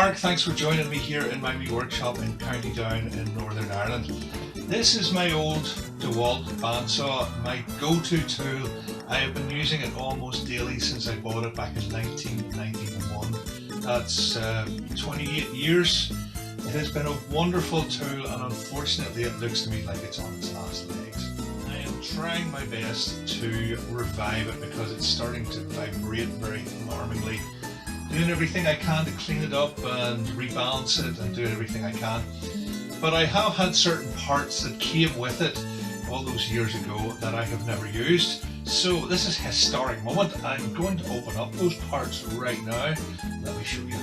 Mark, thanks for joining me here in my wee workshop in County Down in Northern Ireland. This is my old Walt Bandsaw, my go-to tool. I have been using it almost daily since I bought it back in 1991. That's 28 years. It has been a wonderful tool, and unfortunately it looks to me like it's on its last legs. I am trying my best to revive it because it's starting to vibrate very alarmingly. Doing everything I can to clean it up and rebalance it and do everything I can. But I have had certain parts that came with it all those years ago that I have never used. So this is a historic moment. I'm going to open up those parts right now. Let me show you.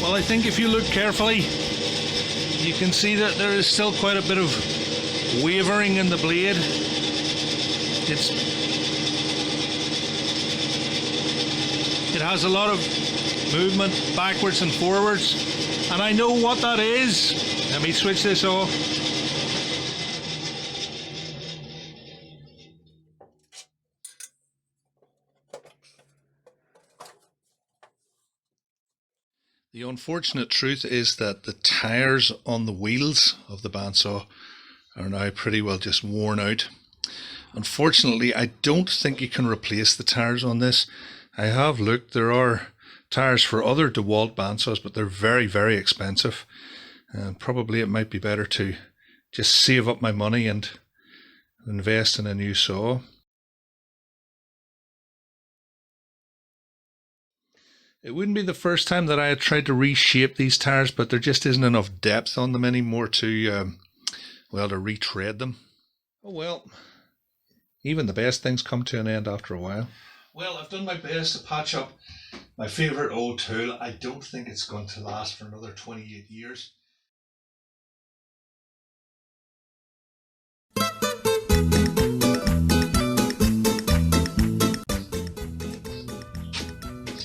Well, I think if you look carefully, you can see that there is still quite a bit of wavering in the blade. It has a lot of movement backwards and forwards, and I know what that is. Let me switch this off. The unfortunate truth is that the tyres on the wheels of the bandsaw are now pretty well just worn out. Unfortunately, I don't think you can replace the tyres on this. I have looked, there are tyres for other DeWalt bandsaws, but they're very, very expensive. And probably it might be better to just save up my money and invest in a new saw. It wouldn't be the first time that I had tried to reshape these tyres, but there just isn't enough depth on them anymore to, well, to retread them. Oh well, even the best things come to an end after a while. Well, I've done my best to patch up my favourite old tool. I don't think it's going to last for another 28 years.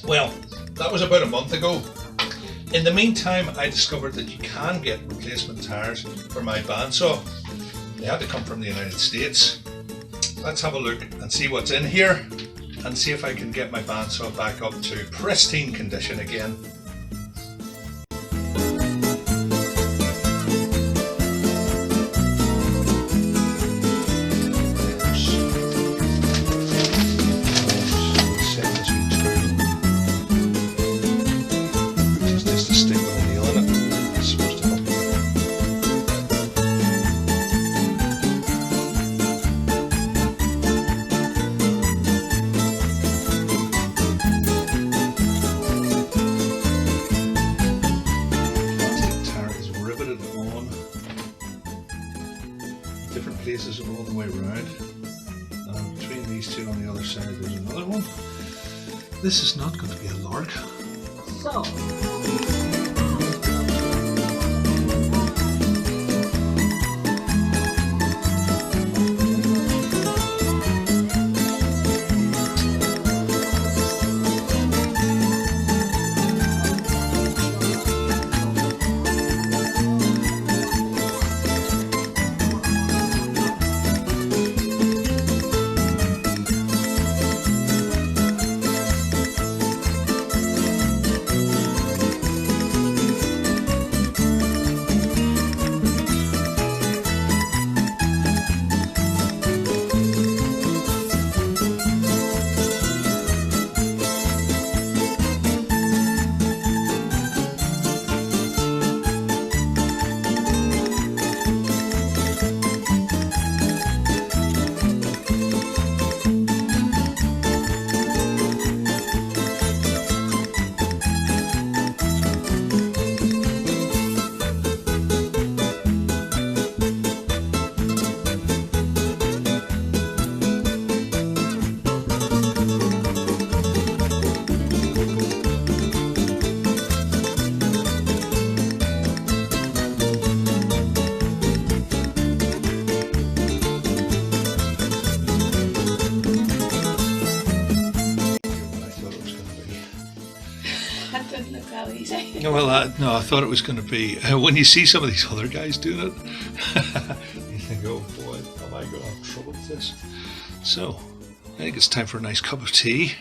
Well, that was about a month ago. In the meantime, I discovered that you can get replacement tyres for my bandsaw. They had to come from the United States. Let's have a look and see what's in here and see if I can get my bandsaw back up to pristine condition again. Different places all the way around, and between these two on the other side there's another one. This is not going to be a lark. So well, no, I thought it was going to be, when you see some of these other guys doing it, you think, oh boy, am I going to have trouble with this? So, I think it's time for a nice cup of tea.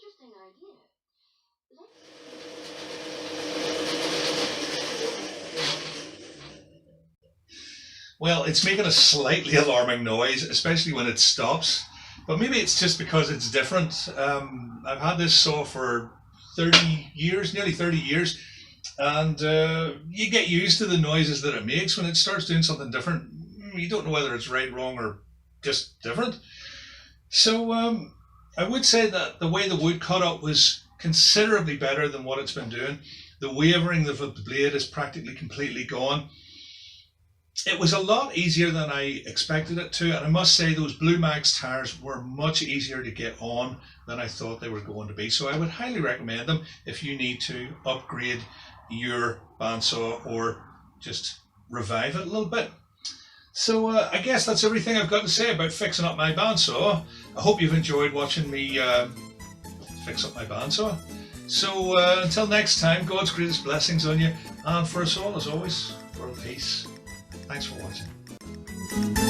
Interesting idea. Well, it's making a slightly alarming noise, especially when it stops. But maybe it's just because it's different. I've had this saw for 30 years, nearly 30 years, and you get used to the noises that it makes when it starts doing something different. You don't know whether it's right, wrong, or just different. So I would say that the way the wood cut up was considerably better than what it's been doing. The wavering of the blade is practically completely gone. It was a lot easier than I expected it to, and I must say those Blue Max tires were much easier to get on than I thought they were going to be. So I would highly recommend them if you need to upgrade your bandsaw or just revive it a little bit. So I guess that's everything I've got to say about fixing up my bandsaw. I hope you've enjoyed watching me fix up my bandsaw. So until next time, God's greatest blessings on you, and for us all, as always, world peace. Thanks for watching.